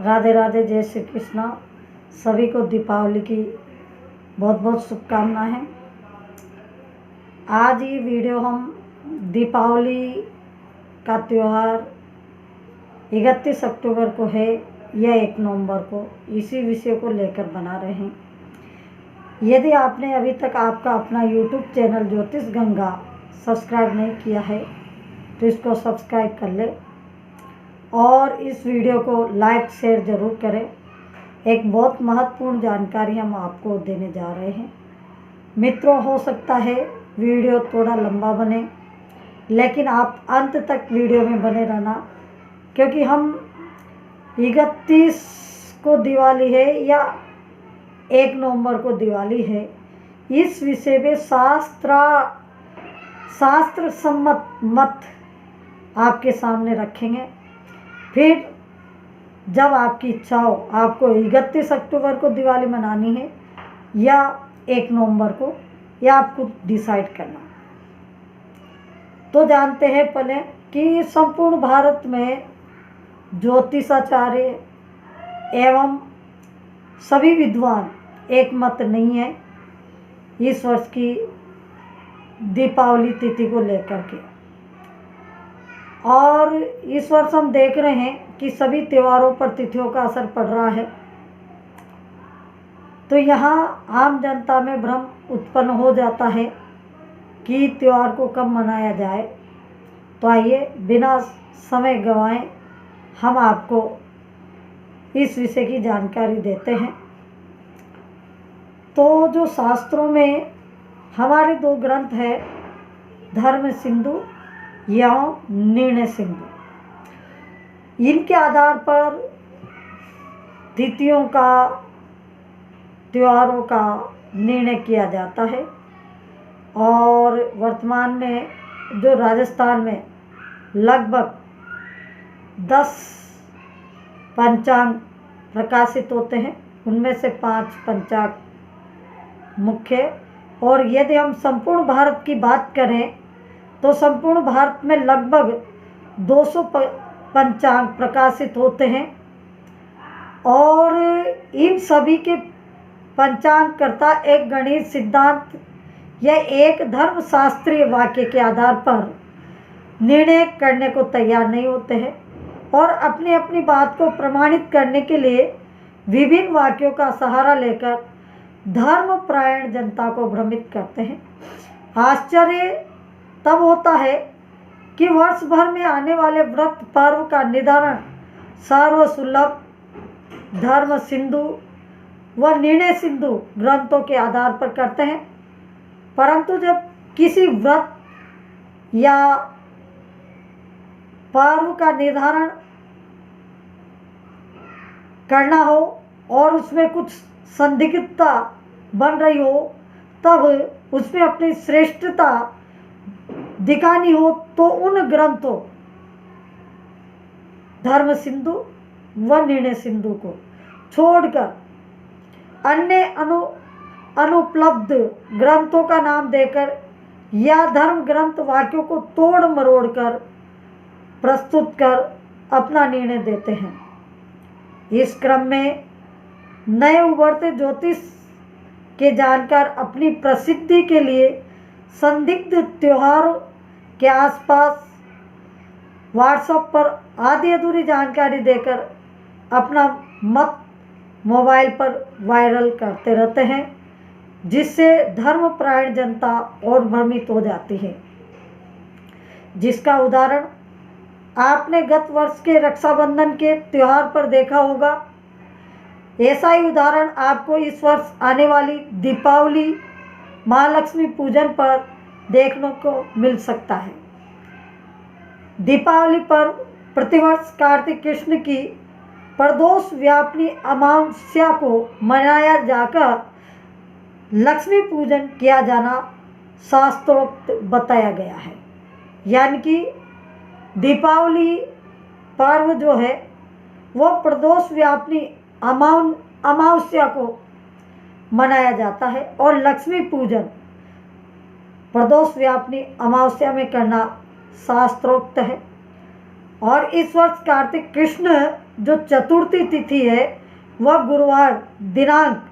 राधे राधे, जय श्री कृष्णा। सभी को दीपावली की बहुत बहुत शुभकामनाएं हैं। आज ये वीडियो हम दीपावली का त्यौहार 31 अक्टूबर को है या 1 नवंबर को, इसी विषय को लेकर बना रहे हैं। यदि आपने अभी तक आपका अपना यूट्यूब चैनल ज्योतिष गंगा सब्सक्राइब नहीं किया है तो इसको सब्सक्राइब कर ले और इस वीडियो को लाइक शेयर ज़रूर करें। एक बहुत महत्वपूर्ण जानकारी हम आपको देने जा रहे हैं। मित्रों, हो सकता है वीडियो थोड़ा लंबा बने, लेकिन आप अंत तक वीडियो में बने रहना, क्योंकि हम 31 को दिवाली है या 1 नवंबर को दिवाली है, इस विषय में शास्त्र सम्मत मत आपके सामने रखेंगे। फिर जब आपकी इच्छा हो, आपको 31 अक्टूबर को दिवाली मनानी है या 1 नवंबर को, या आपको डिसाइड करना। तो जानते हैं पहले कि संपूर्ण भारत में ज्योतिषाचार्य एवं सभी विद्वान एक मत नहीं है इस वर्ष की दीपावली तिथि को लेकर के। और इस वर्ष हम देख रहे हैं कि सभी त्योहारों पर तिथियों का असर पड़ रहा है, तो यहाँ आम जनता में भ्रम उत्पन्न हो जाता है कि त्यौहार को कब मनाया जाए। तो आइए बिना समय गंवाए हम आपको इस विषय की जानकारी देते हैं। तो जो शास्त्रों में हमारे 2 ग्रंथ है, धर्म सिंधु या निर्णय सिंधु, इनके आधार पर तिथियों का, त्योहारों का निर्णय किया जाता है। और वर्तमान में जो राजस्थान में लगभग 10 पंचांग प्रकाशित होते हैं, उनमें से 5 पंचांग मुख्य। और यदि हम संपूर्ण भारत की बात करें तो संपूर्ण भारत में लगभग 200 पंचांग प्रकाशित होते हैं। और इन सभी के पंचांगकर्ता एक गणित सिद्धांत या एक धर्मशास्त्रीय वाक्य के आधार पर निर्णय करने को तैयार नहीं होते हैं और अपनी अपनी बात को प्रमाणित करने के लिए विभिन्न वाक्यों का सहारा लेकर धर्मपरायण जनता को भ्रमित करते हैं। आश्चर्य तब होता है कि वर्ष भर में आने वाले व्रत पर्व का निर्धारण सर्वसुलभ धर्म सिंधु व निर्णय सिंधु ग्रंथों के आधार पर करते हैं, परंतु जब किसी व्रत या पर्व का निर्धारण करना हो और उसमें कुछ संदिग्धता बन रही हो, तब उसमें अपनी श्रेष्ठता दिखानी हो, तो उन ग्रंथों धर्म सिंधु व निर्णय सिंधु को छोड़कर अन्य अनुपलब्ध ग्रंथों का नाम देकर या धर्म ग्रंथ वाक्यों को तोड़ मरोड़ कर प्रस्तुत कर अपना निर्णय देते हैं। इस क्रम में नए उभरते ज्योतिष के जानकार अपनी प्रसिद्धि के लिए संदिग्ध त्योहारों के आसपास व्हाट्सएप पर आधी अधूरी जानकारी देकर अपना मत मोबाइल पर वायरल करते रहते हैं, जिससे धर्मपरायण जनता और भ्रमित हो जाती है। जिसका उदाहरण आपने गत वर्ष के रक्षाबंधन के त्यौहार पर देखा होगा। ऐसा ही उदाहरण आपको इस वर्ष आने वाली दीपावली महालक्ष्मी पूजन पर देखने को मिल सकता है। दीपावली पर प्रतिवर्ष कार्तिक कृष्ण की प्रदोष व्यापिनी अमावस्या को मनाया जाकर लक्ष्मी पूजन किया जाना शास्त्रोक्त बताया गया है। यानी कि दीपावली पर्व जो है वो प्रदोष व्यापिनी अमावस्या को मनाया जाता है और लक्ष्मी पूजन प्रदोष व्यापिनी अमावस्या में करना शास्त्रोक्त है। और इस वर्ष कार्तिक कृष्ण जो चतुर्थी तिथि है वह गुरुवार दिनांक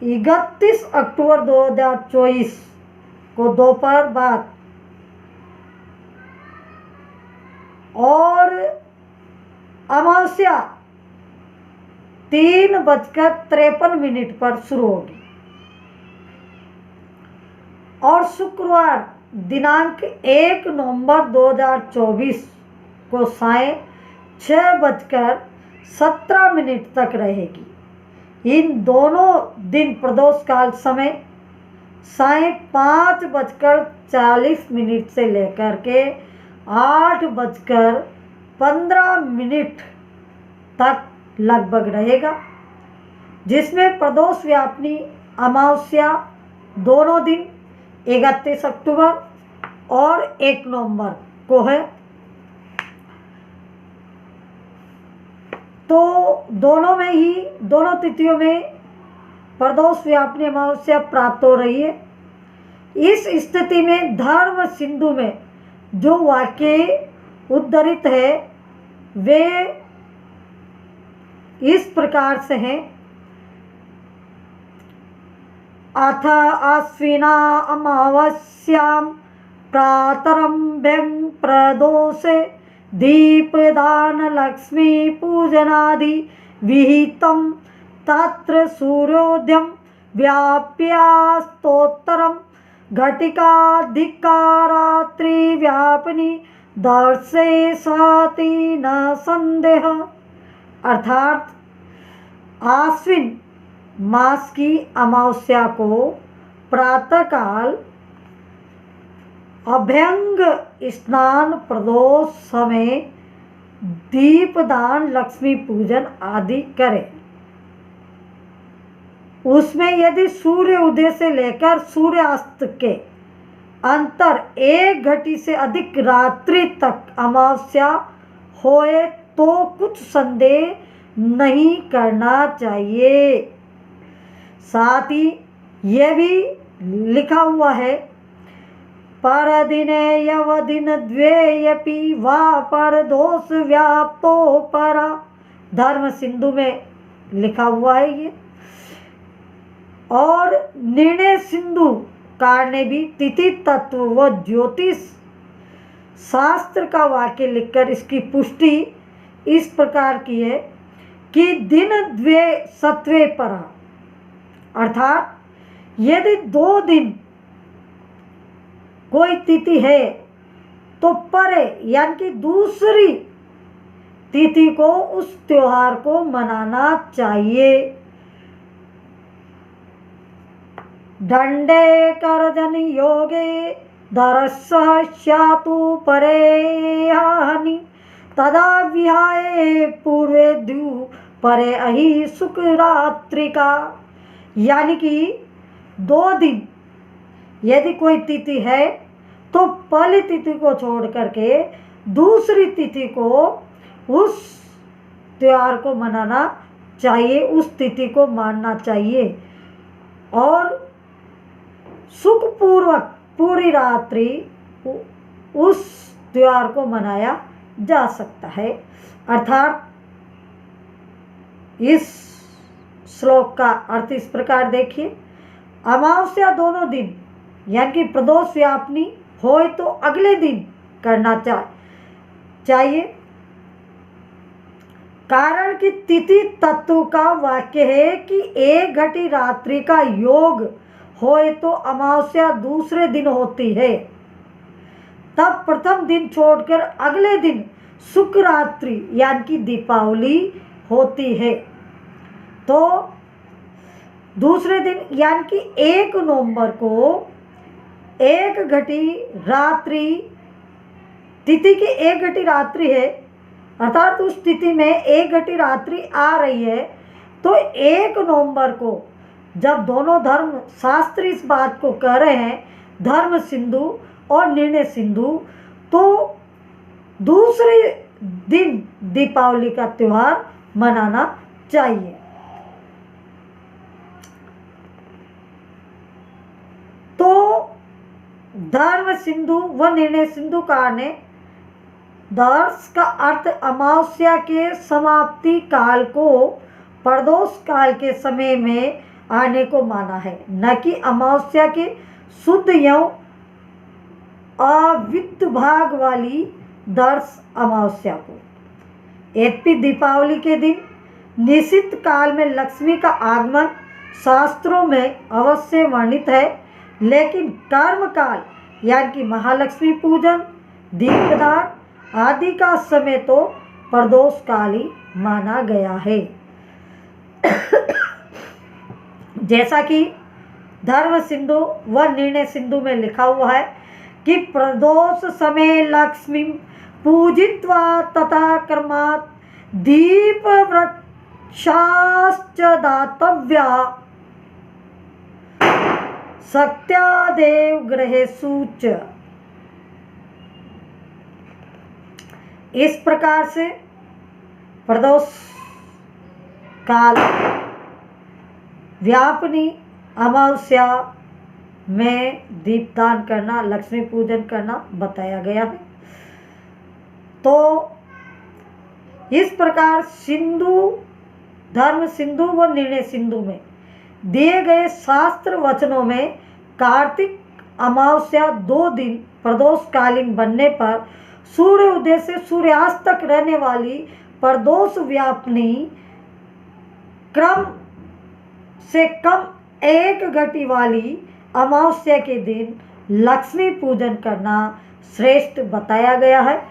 31 अक्टूबर 2024 को दोपहर बाद और अमावस्या 3:53 पर शुरू होगी और शुक्रवार दिनांक 1 नवंबर 2024 को सायं 6:17 तक रहेगी। इन दोनों दिन प्रदोष काल समय सायं 5:40 से लेकर के 8:15 तक लगभग रहेगा, जिसमें प्रदोष व्यापिनी अमावस्या दोनों दिन 31 अक्टूबर और 1 नवंबर को है। तो दोनों तिथियों में प्रदोष व्यापिनी अमावस्या प्राप्त हो रही है। इस स्थिति में धर्म सिंधु में जो वाक्य उद्धृत है वे इस प्रकार से हैं। अथ आश्विना अमावस्यां प्रातरम्भ्यं प्रदोषे दीपदान लक्ष्मी पूजनादि विहितं तत्र सूर्योदयं व्याप्यास्तोत्तरं घटिकाधिकारात्रि व्यापिनी दर्शयति न संदेह। अर्थात आश्विन मास की अमावस्या को प्रातःकाल अभ्यंग स्नान प्रदोष समय दीपदान लक्ष्मी पूजन आदि करें। उसमें यदि सूर्य उदय से लेकर सूर्यास्त के अंतर 1 घटी से अधिक रात्रि तक अमावस्या होए तो कुछ संदेह नहीं करना चाहिए। साथ ही यह भी लिखा हुआ है परदिने यवदिन द्वेयपि वा परदोष व्याप्तो परा, धर्म सिंधु में लिखा हुआ है ये। और निर्णय सिंधु कार ने भी तिथि तत्व व ज्योतिष शास्त्र का वाक्य लिखकर इसकी पुष्टि इस प्रकार की है कि दिन द्वे सत्वे परा, अर्थात यदि 2 दिन कोई तिथि है तो परे यानी कि दूसरी तिथि को उस त्योहार को मनाना चाहिए। दंडे करजन योगे दरसः स्यातु परे हानि तदा विहाय पूर्वे द्यु परे अहि शुक्रात्रिका, यानी कि 2 दिन यदि कोई तिथि है तो पहली तिथि को छोड़ करके दूसरी तिथि को उस त्योहार को मनाना चाहिए, उस तिथि को मानना चाहिए और सुखपूर्वक पूरी रात्रि उस त्योहार को मनाया जा सकता है। अर्थात इस श्लोक का अर्थ इस प्रकार देखिए, अमावस्या दोनों दिन यानी कि प्रदोष व्यापिनी होए तो अगले दिन करना चाहिए, कारण कि तिथि तत्व का वाक्य है कि 1 घटी रात्रि का योग होए तो अमावस्या दूसरे दिन होती है। तब प्रथम दिन छोड़कर अगले दिन शुक्रात्रि यानी कि दीपावली होती है। तो दूसरे दिन यानी कि 1 नवंबर को 1 घटी रात्रि तिथि की 1 घटी रात्रि है, अर्थात उस तिथि में 1 घटी रात्रि आ रही है। तो 1 नवंबर को जब दोनों धर्म शास्त्र इस बात को कह रहे हैं, धर्म सिंधु और निर्णय सिंधु, तो दूसरे दिन दीपावली का त्योहार मनाना चाहिए। तो धर्म सिंधु व निर्णय सिंधु कार ने दर्श का अर्थ अमावस्या के समाप्ति काल को प्रदोष काल के समय में आने को माना है, न कि अमावस्या के शुद्ध एवं अविद्ध भाग वाली दर्श अमावस्या को। यद्यपि दीपावली के दिन निश्चित काल में लक्ष्मी का आगमन शास्त्रों में अवश्य वर्णित है, लेकिन कर्म काल यानी कि महालक्ष्मी पूजन, दीपदान आदि का समय तो प्रदोष काल ही माना गया है। जैसा कि धर्म सिंधु व निर्णय सिंधु में लिखा हुआ है कि प्रदोष समय लक्ष्मी पूजित्वा तथा कर्मात् दीप वृक्षाश्च दातव्या शक्त्यादेव ग्रहेषु च। इस प्रकार से प्रदोष काल व्यापनी अमावस्या में दीपदान करना, लक्ष्मी पूजन करना बताया गया है। तो इस प्रकार सिंधु, धर्म सिंधु व निर्णय सिंधु में दिए गए शास्त्र वचनों में कार्तिक अमावस्या 2 दिन प्रदोषकालीन बनने पर सूर्य उदय से सूर्यास्त तक रहने वाली प्रदोष व्यापनी क्रम से कम 1 घटी वाली अमावस्या के दिन लक्ष्मी पूजन करना श्रेष्ठ बताया गया है।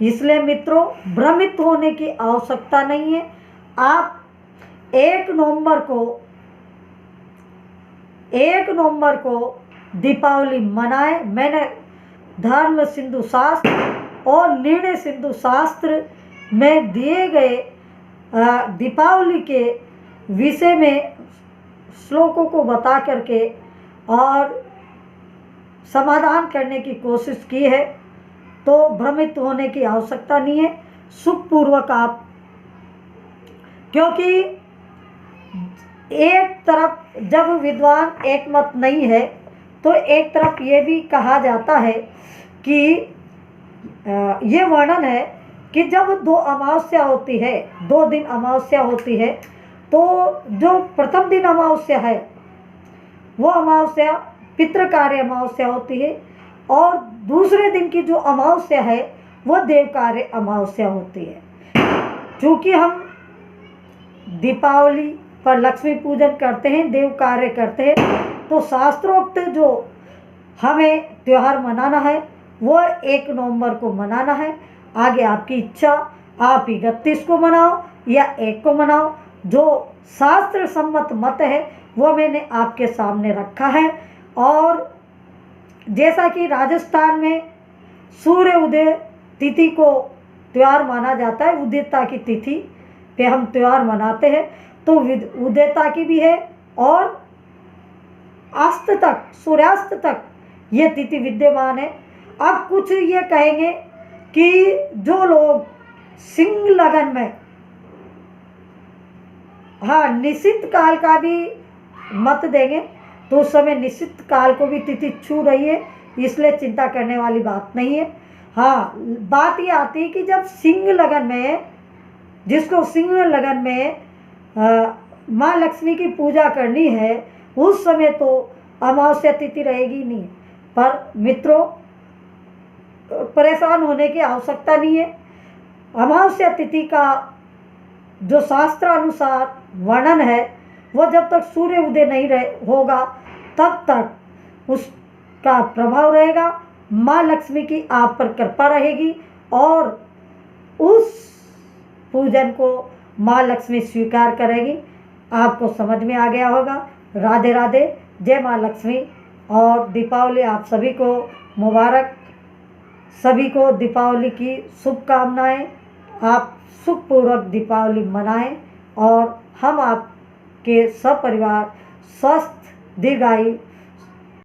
इसलिए मित्रों, भ्रमित होने की आवश्यकता नहीं है। आप 1 नवंबर को दीपावली मनाएं। मैंने धर्म सिंधु शास्त्र और निर्णय सिंधु शास्त्र में दिए गए दीपावली के विषय में श्लोकों को बता करके और समाधान करने की कोशिश की है, तो भ्रमित होने की आवश्यकता नहीं है। सुखपूर्वक आप, क्योंकि एक तरफ जब विद्वान एक मत नहीं है तो एक तरफ ये भी कहा जाता है कि ये वर्णन है कि जब 2 अमावस्या होती है, 2 दिन अमावस्या होती है, तो जो प्रथम दिन अमावस्या है वो अमावस्या पितृकार्य अमावस्या होती है, और दूसरे दिन की जो अमावस्या है वो देवकार्य अमावस्या होती है। चूँकि हम दीपावली पर लक्ष्मी पूजन करते हैं, देव कार्य करते हैं, तो शास्त्रोक्त जो हमें त्यौहार मनाना है वो 1 नवंबर को मनाना है। आगे आपकी इच्छा, आप 31 को मनाओ या 1 को मनाओ। जो शास्त्र सम्मत मत है वो मैंने आपके सामने रखा है। और जैसा कि राजस्थान में सूर्य उदय तिथि को त्यौहार माना जाता है, उदयता की तिथि पे हम त्यौहार मनाते हैं, तो उदयता की भी है और अस्त तक, सूर्यास्त तक ये तिथि विद्यमान है। अब कुछ ये कहेंगे कि जो लोग सिंह लगन में, हाँ, निश्चित काल का भी मत देंगे, तो उस समय निश्चित काल को भी तिथि छू रही है, इसलिए चिंता करने वाली बात नहीं है। हाँ, बात ये आती है कि जब सिंह लगन में, जिसको सिंह लगन में माँ लक्ष्मी की पूजा करनी है, उस समय तो अमावस्या तिथि रहेगी नहीं। पर मित्रों, परेशान होने की आवश्यकता नहीं है। अमावस्या तिथि का जो शास्त्र अनुसार वर्णन है वो जब तक सूर्य उदय नहीं होगा तब तक उसका प्रभाव रहेगा। माँ लक्ष्मी की आप पर कृपा रहेगी और उस पूजन को माँ लक्ष्मी स्वीकार करेगी। आपको समझ में आ गया होगा। राधे राधे, जय माँ लक्ष्मी। और दीपावली आप सभी को मुबारक। सभी को दीपावली की शुभकामनाएं। आप सुखपूर्वक दीपावली मनाएं और हम आपके सपरिवार स्वस्थ, दीर्घायु